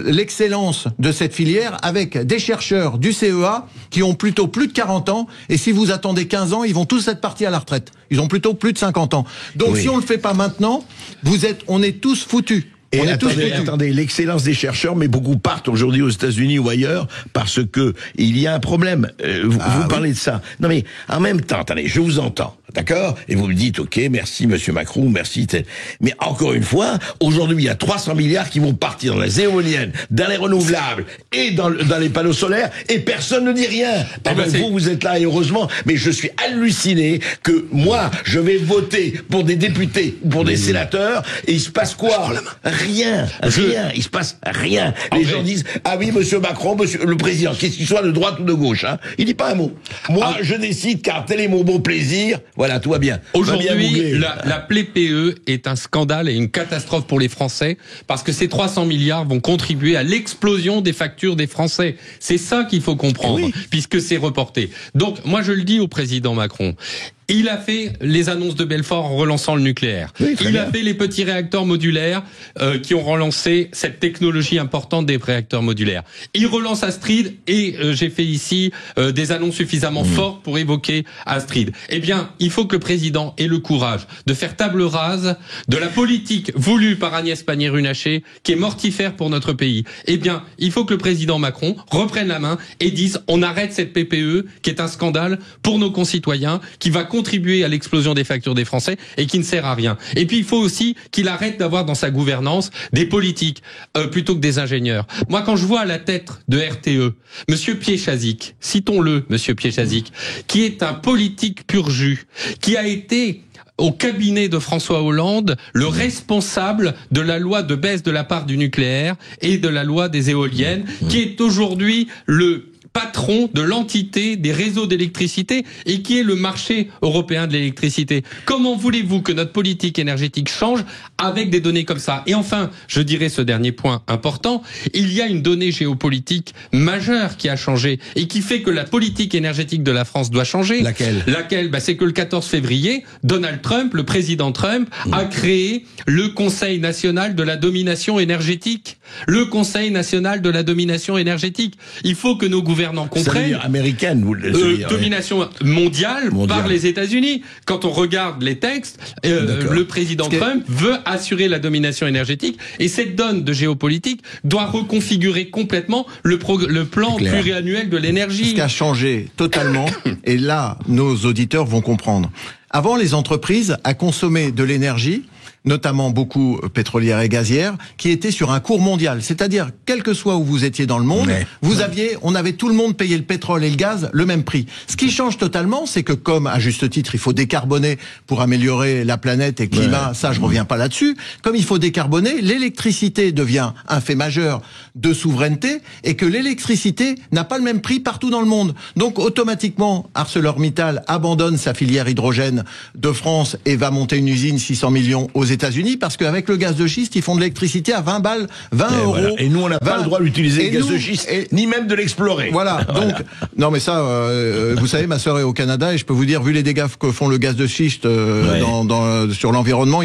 l'excellence de cette filière avec des chercheurs du CEA qui ont plutôt plus de 40 ans, et si vous attendez 15 ans, ils vont tous être partis à la retraite. Ils ont plutôt plus de 50 ans. Donc si on le fait pas maintenant, on est tous foutus. Et attendez, l'excellence des chercheurs, mais beaucoup partent aujourd'hui aux États-Unis ou ailleurs parce que il y a un problème. Vous parlez de ça. Non mais en même temps, attendez, je vous entends, d'accord? Et vous me dites, ok, merci Monsieur Macron, merci. Mais encore une fois, aujourd'hui, il y a 300 milliards qui vont partir dans les éoliennes, dans les renouvelables et dans les panneaux solaires, et personne ne dit rien. Vous êtes là et heureusement. Mais je suis halluciné que moi, je vais voter pour des députés, pour des sénateurs, et il se passe quoi? Rien, il se passe rien. Les gens disent, ah oui, Monsieur Macron, Monsieur le Président, qu'est-ce qu'il soit de droite ou de gauche, hein? Il dit pas un mot. Moi, je décide car tel est mon bon plaisir. Voilà, tout va bien. Aujourd'hui, la PPE est un scandale et une catastrophe pour les Français, parce que ces 300 milliards vont contribuer à l'explosion des factures des Français. C'est ça qu'il faut comprendre, puisque c'est reporté. Donc, moi, je le dis au Président Macron. Il a fait les annonces de Belfort en relançant le nucléaire. Il a fait les petits réacteurs modulaires qui ont relancé cette technologie importante des réacteurs modulaires. Il relance Astrid et j'ai fait ici des annonces suffisamment fortes pour évoquer Astrid. Eh bien, il faut que le président ait le courage de faire table rase de la politique voulue par Agnès Pannier-Runacher qui est mortifère pour notre pays. Eh bien, il faut que le président Macron reprenne la main et dise on arrête cette PPE qui est un scandale pour nos concitoyens, qui va contribuer à l'explosion des factures des Français et qui ne sert à rien. Et puis il faut aussi qu'il arrête d'avoir dans sa gouvernance des politiques plutôt que des ingénieurs. Moi, quand je vois à la tête de RTE Monsieur Piéchazic, citons-le, Monsieur Piéchazic, qui est un politique pur jus, qui a été au cabinet de François Hollande le responsable de la loi de baisse de la part du nucléaire et de la loi des éoliennes, qui est aujourd'hui le patron de l'entité des réseaux d'électricité et qui est le marché européen de l'électricité. Comment voulez-vous que notre politique énergétique change avec des données comme ça? Et enfin, je dirais ce dernier point important, il y a une donnée géopolitique majeure qui a changé et qui fait que la politique énergétique de la France doit changer. Laquelle? C'est que le 14 février, Donald Trump, le président Trump, a créé le Conseil national de la domination énergétique. Le Conseil national de la domination énergétique. Il faut que nos gouvernants comprennent. Américaine, domination mondiale par les États-Unis. Quand on regarde les textes, le président Trump veut assurer la domination énergétique et cette donne de géopolitique doit reconfigurer complètement le plan pluriannuel de l'énergie. Ce qui a changé totalement, et là, nos auditeurs vont comprendre. Avant, les entreprises à consommer de l'énergie, notamment beaucoup pétrolières et gazières, qui étaient sur un cours mondial. C'est-à-dire, quel que soit où vous étiez dans le monde, on avait tout le monde payé le pétrole et le gaz le même prix. Ce qui change totalement, c'est que comme, à juste titre, il faut décarboner pour améliorer la planète et le climat, ça je reviens pas là-dessus, comme il faut décarboner, l'électricité devient un fait majeur de souveraineté et que l'électricité n'a pas le même prix partout dans le monde. Donc automatiquement, ArcelorMittal abandonne sa filière hydrogène de France et va monter une usine 600 millions aux États-Unis parce qu'avec le gaz de schiste, ils font de l'électricité à 20 balles, 20 euros. Voilà. Et nous, on n'a pas le droit d'utiliser le gaz de schiste, ni même de l'explorer. Voilà. Donc, non, mais ça, vous savez, ma sœur est au Canada et je peux vous dire, vu les dégâts que font le gaz de schiste sur l'environnement,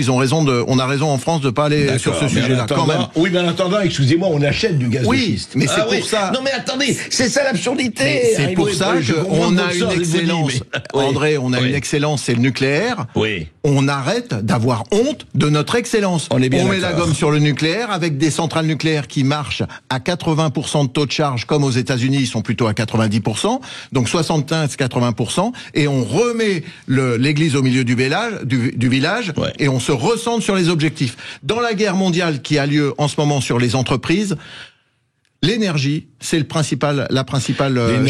on a raison en France de pas aller sur ce sujet-là. Quand même. Oui, mais en attendant, excusez-moi, on achète du gaz de schiste. Mais c'est pour ça. Non, mais attendez, c'est ça l'absurdité. C'est pour ça qu'on a une excellence. André, on a une excellence, c'est le nucléaire. Oui. On arrête d'avoir honte de notre excellence. On met la gomme sur le nucléaire avec des centrales nucléaires qui marchent à 80% de taux de charge, comme aux États-Unis, ils sont plutôt à 90%, donc 75-80%, et on remet l'église au milieu du village et on se recentre sur les objectifs. Dans la guerre mondiale qui a lieu en ce moment sur les entreprises, l'énergie, c'est la principale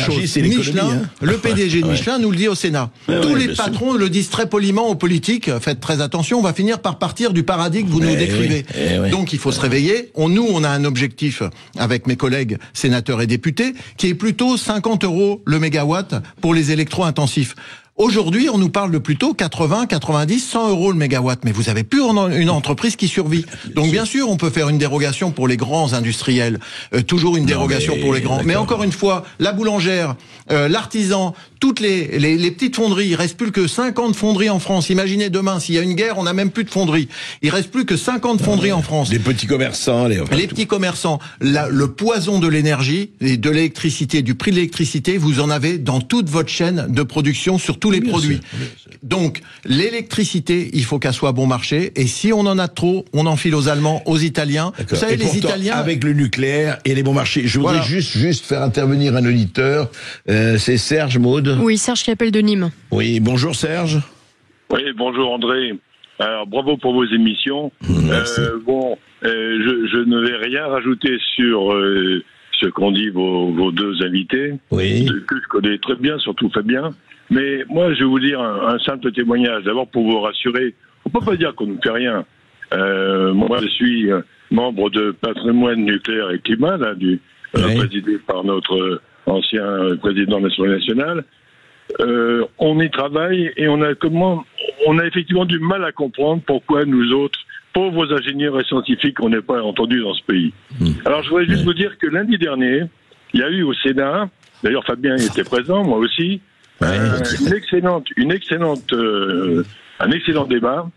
chose. C'est Michelin, le PDG de Michelin nous le dit au Sénat. Tous les patrons le disent très poliment aux politiques. Faites très attention, on va finir par partir du paradis que vous nous décrivez. Donc il faut se réveiller. On a un objectif avec mes collègues sénateurs et députés qui est plutôt 50 € le mégawatt pour les électro-intensifs. Aujourd'hui, on nous parle de plutôt 80, 90, 100 euros le mégawatt. Mais vous avez plus une entreprise qui survit. Donc bien sûr, on peut faire une dérogation pour les grands industriels. Toujours une dérogation pour les grands. Mais encore une fois, la boulangère, l'artisan, toutes les petites fonderies, il reste plus que 50 fonderies en France. Imaginez demain, s'il y a une guerre, on n'a même plus de fonderies. Il reste plus que 50 fonderies en France. Les petits commerçants, les petits commerçants. Le poison de l'énergie et de l'électricité, du prix de l'électricité, vous en avez dans toute votre chaîne de production sur tous les produits. Donc, l'électricité, il faut qu'elle soit bon marché. Et si on en a trop, on enfile aux Allemands, aux Italiens. Vous savez, les Italiens... Avec le nucléaire et les bons marchés. Je voudrais juste faire intervenir un auditeur. C'est Serge, Maude. Oui, Serge qui appelle de Nîmes. Oui, bonjour Serge. Oui, bonjour André. Alors, bravo pour vos émissions. Merci. Je ne vais rien rajouter sur ce qu'ont dit vos deux invités, que je connais très bien, surtout Fabien. Mais moi, je vais vous dire un simple témoignage. D'abord, pour vous rassurer, on peut pas dire qu'on ne fait rien. Moi, je suis membre de Patrimoine nucléaire et climat, là, présidé par notre ancien président de l'Assemblée nationale. On y travaille et on a effectivement du mal à comprendre pourquoi nous autres, pauvres ingénieurs et scientifiques, on n'est pas entendus dans ce pays. Alors, je voudrais juste vous dire que lundi dernier, il y a eu au Sénat, d'ailleurs Fabien était présent, moi aussi, un excellent débat,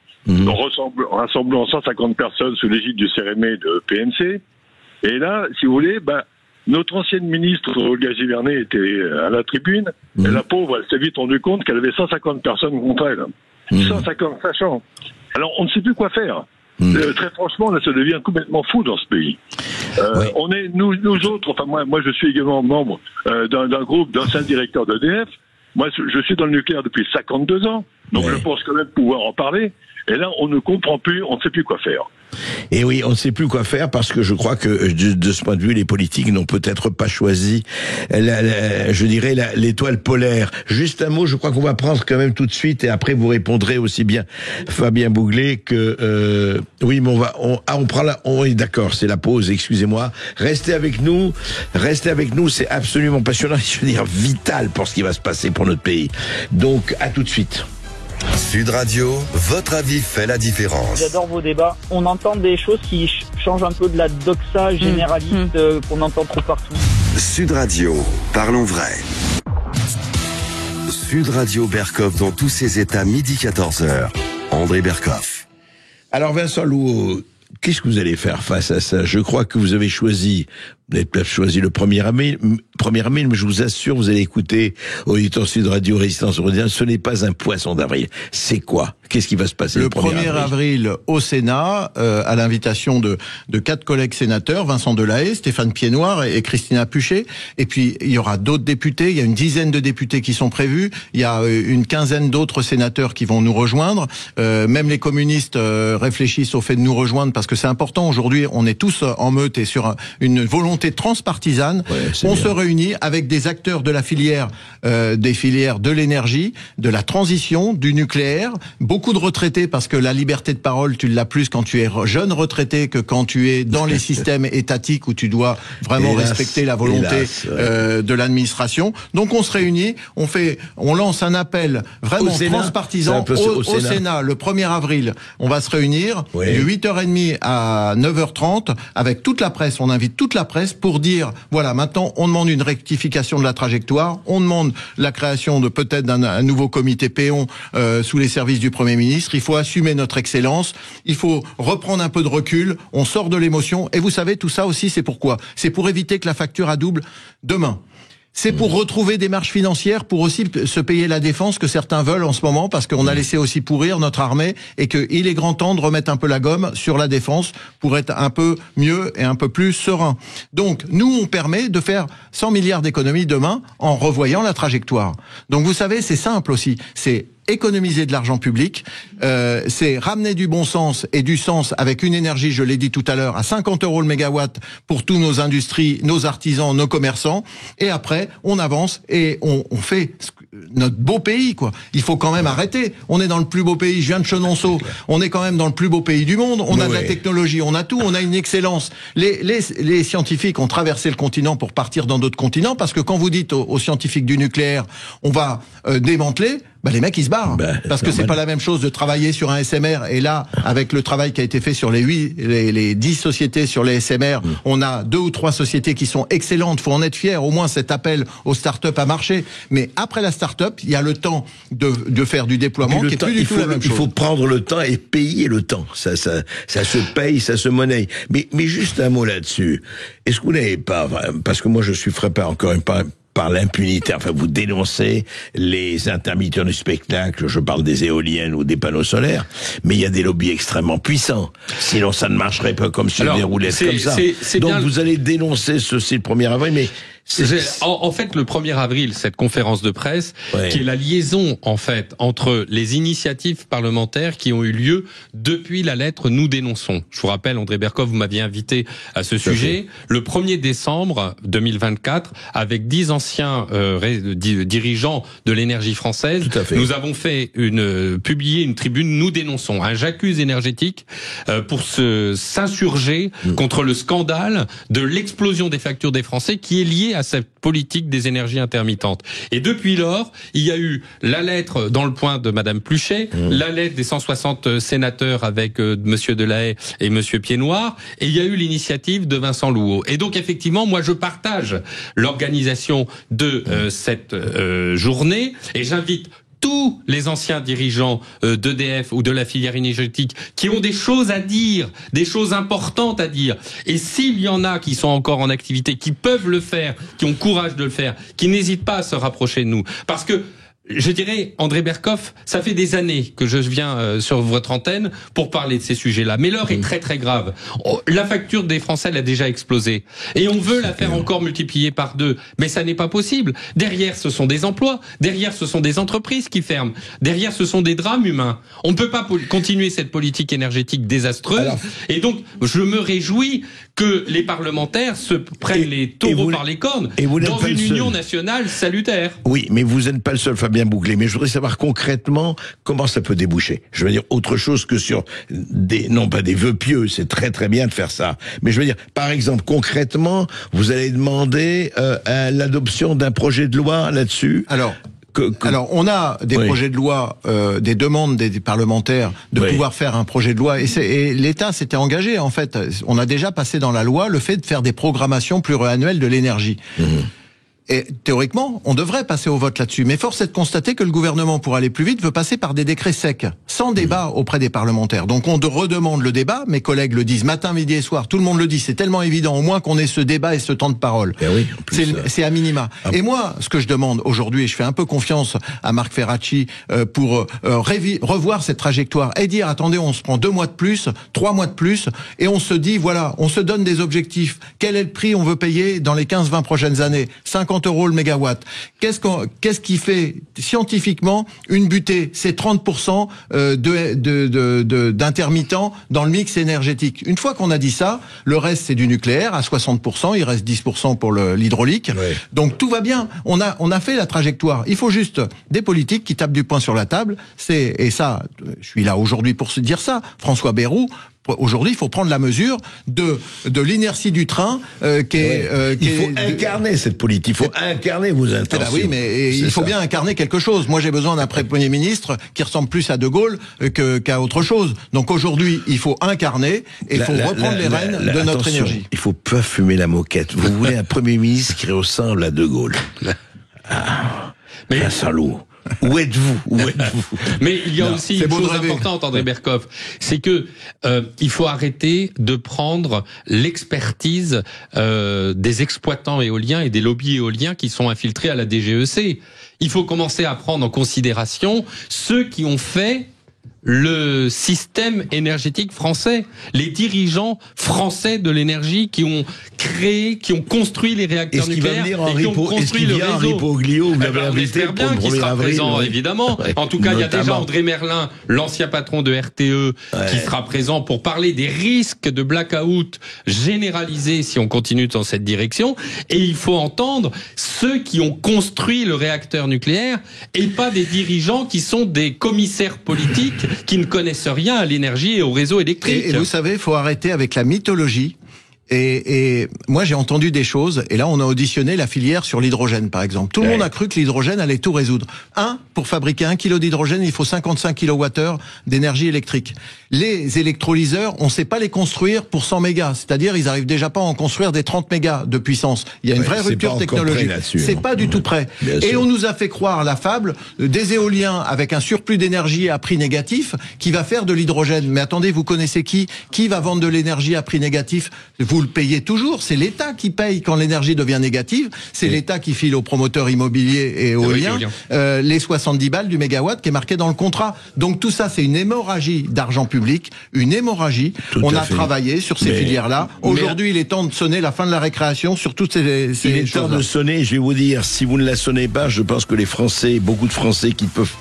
rassemblant 150 personnes sous l'égide du CRME de PNC. Et là, si vous voulez, notre ancienne ministre, Olga Givernet, était à la tribune, et la pauvre, elle s'est vite rendue compte qu'elle avait 150 personnes contre elle. 150 sachants. Alors, on ne sait plus quoi faire. Très franchement, là, ça devient complètement fou dans ce pays. On est, nous autres, enfin, moi, je suis également membre d'un groupe d'anciens directeurs d'EDF. Moi, je suis dans le nucléaire depuis 52 ans, donc je pense quand même pouvoir en parler. Et là, on ne comprend plus, on ne sait plus quoi faire. Et oui, on ne sait plus quoi faire parce que je crois que de ce point de vue, les politiques n'ont peut-être pas choisi, je dirais, l'étoile polaire. Juste un mot, je crois qu'on va prendre quand même tout de suite et après vous répondrez aussi bien, Fabien Bouglet, que oui, mais on prend oui, d'accord, c'est la pause. Excusez-moi. Restez avec nous, c'est absolument passionnant, je veux dire vital pour ce qui va se passer pour notre pays. Donc à tout de suite. Sud Radio, votre avis fait la différence. J'adore vos débats. On entend des choses qui changent un peu de la doxa généraliste qu'on entend trop partout. Sud Radio, parlons vrai. Sud Radio Berkov dans tous ses états, midi 14h. André Berkov. Alors Vincent Louot, qu'est-ce que vous allez faire face à ça? Je crois que vous avez choisi le 1er avril, mais je vous assure, vous allez écouter auditeur Sud Radio Résistance Européenne, ce n'est pas un poisson d'avril. C'est quoi? Qu'est-ce qui va se passer le 1er avril au Sénat, à l'invitation de 4 collègues sénateurs, Vincent Delahaye, Stéphane Piednoir et Christina Puchet. Et puis, il y aura d'autres députés. Il y a une dizaine de députés qui sont prévus. Il y a une quinzaine d'autres sénateurs qui vont nous rejoindre. Même les communistes réfléchissent au fait de nous rejoindre parce que c'est important. Aujourd'hui, on est tous en meute et sur une volonté transpartisane. On se réunit avec des acteurs de la filière, des filières de l'énergie, de la transition, du nucléaire, beaucoup de retraités parce que la liberté de parole, tu l'as plus quand tu es jeune retraité que quand tu es dans les systèmes étatiques où tu dois vraiment respecter la volonté de l'administration. Donc on se réunit, on lance un appel vraiment transpartisan au Sénat le 1er avril. On va se réunir de 8h30 à 9h30 avec toute la presse. On invite toute la presse pour dire, voilà, maintenant on demande une rectification de la trajectoire, on demande la création de peut-être d'un nouveau comité Péon sous les services du Premier ministre, il faut assumer notre excellence, il faut reprendre un peu de recul, on sort de l'émotion, et vous savez, tout ça aussi, c'est pourquoi? C'est pour éviter que la facture à double demain. C'est pour retrouver des marges financières, pour aussi se payer la défense que certains veulent en ce moment, parce qu'on a laissé aussi pourrir notre armée, et qu'il est grand temps de remettre un peu la gomme sur la défense pour être un peu mieux et un peu plus serein. Donc, nous, on permet de faire 100 milliards d'économies demain en revoyant la trajectoire. Donc, vous savez, c'est simple aussi. C'est économiser de l'argent public, c'est ramener du bon sens et du sens avec une énergie, je l'ai dit tout à l'heure, à 50 € le mégawatt pour tous nos industries, nos artisans, nos commerçants, et après on avance et on fait notre beau pays, quoi. Il faut quand même arrêter. On est dans le plus beau pays, je viens de Chenonceau, on est quand même dans le plus beau pays du monde, on a de la technologie, on a tout, on a une excellence. Les scientifiques ont traversé le continent pour partir dans d'autres continents, parce que quand vous dites aux scientifiques du nucléaire, on va démanteler, les mecs ils se barrent parce que c'est pas la même chose de travailler sur un SMR, et là avec le travail qui a été fait sur les 10 sociétés sur les SMR, on a 2 ou 3 sociétés qui sont excellentes, faut en être fier, au moins cet appel aux start-up a marché, mais après la start-up, il y a le temps de faire du déploiement qui est plus du tout la même chose. Il faut prendre le temps et payer le temps, ça se paye, ça se monnaie. Mais juste un mot là-dessus, est-ce que vous n'avez pas, parce que moi je suis frappé encore une fois par l'impunité, enfin vous dénoncez les intermittents du spectacle, je parle des éoliennes ou des panneaux solaires, mais il y a des lobbies extrêmement puissants, sinon ça ne marcherait pas comme sur des roulettes comme ça. Donc vous allez dénoncer ceci le 1er avril, mais... En fait, le 1er avril, cette conférence de presse, qui est la liaison, en fait, entre les initiatives parlementaires qui ont eu lieu depuis la lettre « Nous dénonçons ». Je vous rappelle, André Berkoff, vous m'aviez invité à ce sujet. Le 1er décembre 2024, avec 10 anciens dirigeants de l'énergie française, nous avons publié une tribune « Nous dénonçons », un j'accuse énergétique pour s'insurger contre le scandale de l'explosion des factures des Français qui est lié à cette politique des énergies intermittentes. Et depuis lors, il y a eu la lettre dans le point de Madame Pluchet, la lettre des 160 sénateurs avec Monsieur Delahaye et Monsieur Piednoir, et il y a eu l'initiative de Vincent Louault. Et donc effectivement, moi je partage l'organisation de cette journée, et j'invite tous les anciens dirigeants d'EDF ou de la filière énergétique qui ont des choses à dire, des choses importantes à dire. Et s'il y en a qui sont encore en activité, qui peuvent le faire, qui ont courage de le faire, qui n'hésitent pas à se rapprocher de nous. Parce que, je dirais, André Berkoff, ça fait des années que je viens sur votre antenne pour parler de ces sujets-là. Mais l'heure est très très grave. La facture des Français, elle a déjà explosé. Et on veut la faire encore multiplier par 2. Mais ça n'est pas possible. Derrière, ce sont des emplois. Derrière, ce sont des entreprises qui ferment. Derrière, ce sont des drames humains. On ne peut pas continuer cette politique énergétique désastreuse. Et donc, je me réjouis que les parlementaires se prennent les taureaux par les cornes dans une union nationale salutaire. Oui, mais vous n'êtes pas le seul, Fabien Bouclé, mais je voudrais savoir concrètement comment ça peut déboucher. Je veux dire autre chose que sur non pas des vœux pieux, c'est très très bien de faire ça, mais je veux dire, par exemple, concrètement, vous allez demander l'adoption d'un projet de loi là-dessus. Alors, on a des projets de loi, des demandes des parlementaires de pouvoir faire un projet de loi, et l'État s'était engagé, en fait. On a déjà passé dans la loi le fait de faire des programmations pluriannuelles de l'énergie. Et théoriquement, on devrait passer au vote là-dessus. Mais force est de constater que le gouvernement, pour aller plus vite, veut passer par des décrets secs, sans débat auprès des parlementaires. Donc on redemande le débat, mes collègues le disent matin, midi et soir, tout le monde le dit, c'est tellement évident, au moins qu'on ait ce débat et ce temps de parole. C'est à minima. Et moi, ce que je demande aujourd'hui, et je fais un peu confiance à Marc Ferracci pour revoir cette trajectoire et dire, attendez, on se prend 2 mois de plus, 3 mois de plus, et on se dit, voilà, on se donne des objectifs. Quel est le prix on veut payer dans les 15-20 prochaines années? 50 € le mégawatt. Qu'est-ce qui fait scientifiquement une butée? C'est 30% d'intermittents dans le mix énergétique. Une fois qu'on a dit ça, le reste c'est du nucléaire à 60%, il reste 10% pour l'hydraulique. Donc tout va bien. On a fait la trajectoire. Il faut juste des politiques qui tapent du poing sur la table. Et ça, je suis là aujourd'hui pour se dire ça. François Bayrou. Aujourd'hui, il faut prendre la mesure de l'inertie du train il faut incarner cette politique, il faut incarner vos intentions. Oui, mais il faut bien incarner quelque chose. Moi, j'ai besoin d'un Premier ministre qui ressemble plus à De Gaulle qu'à autre chose. Donc aujourd'hui, il faut incarner et il faut reprendre les rênes de notre énergie. Il faut pas fumer la moquette. Vous voulez un Premier ministre qui ressemble à De Gaulle. Un salaud. Où êtes-vous? Mais il y a aussi une chose importante, André Berkoff, c'est que il faut arrêter de prendre l'expertise des exploitants éoliens et des lobbies éoliens qui sont infiltrés à la DGEC. Il faut commencer à prendre en considération ceux qui ont fait le système énergétique français, les dirigeants français de l'énergie qui ont créé, qui ont construit les réacteurs nucléaires et qui ont construit le réseau. Henri Poglio, vous l'avez invité pour le 1er avril, présent, évidemment. En tout cas, il y a déjà André Merlin, l'ancien patron de RTE, qui sera présent pour parler des risques de blackout généralisés si on continue dans cette direction. Et il faut entendre ceux qui ont construit le réacteur nucléaire et pas des dirigeants qui sont des commissaires politiques qui ne connaissent rien à l'énergie et au réseau électrique. Et vous savez, il faut arrêter avec la mythologie Et moi, j'ai entendu des choses, et là, on a auditionné la filière sur l'hydrogène, par exemple. Tout le monde a cru que l'hydrogène allait tout résoudre. Pour fabriquer 1 kilo d'hydrogène, il faut 55 kWh d'énergie électrique. Les électrolyseurs, on ne sait pas les construire pour 100 mégas. C'est-à-dire, ils arrivent déjà pas à en construire des 30 mégas de puissance. Il y a une vraie rupture technologique. C'est pas du tout prêt. Et on nous a fait croire la fable des éoliens avec un surplus d'énergie à prix négatif qui va faire de l'hydrogène. Mais attendez, vous connaissez qui va vendre de l'énergie à prix négatif? Vous le payez toujours, c'est l'État qui paye quand l'énergie devient négative, c'est l'État qui file aux promoteurs immobiliers et éoliens les 70 balles du mégawatt qui est marqué dans le contrat. Donc tout ça, c'est une hémorragie d'argent public, une hémorragie. On a travaillé sur ces filières-là. Aujourd'hui, il est temps de sonner la fin de la récréation sur toutes ces choses. Il est temps de sonner, je vais vous dire, si vous ne la sonnez pas, je pense que les Français, beaucoup de Français qui peuvent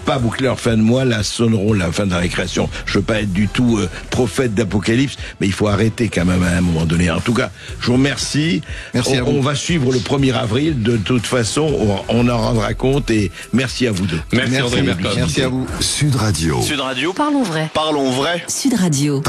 pas boucler leur fin de mois, la sonneront la fin de la récréation. Je veux pas être du tout prophète d'apocalypse, mais il faut arrêter quand même à un moment donné. En tout cas, je vous remercie. Merci à vous. On va suivre le 1er avril. De toute façon, on en rendra compte et merci à vous deux. Merci André Berkoff. Merci à vous. Sud Radio. Sud Radio. Parlons vrai. Parlons vrai. Sud Radio.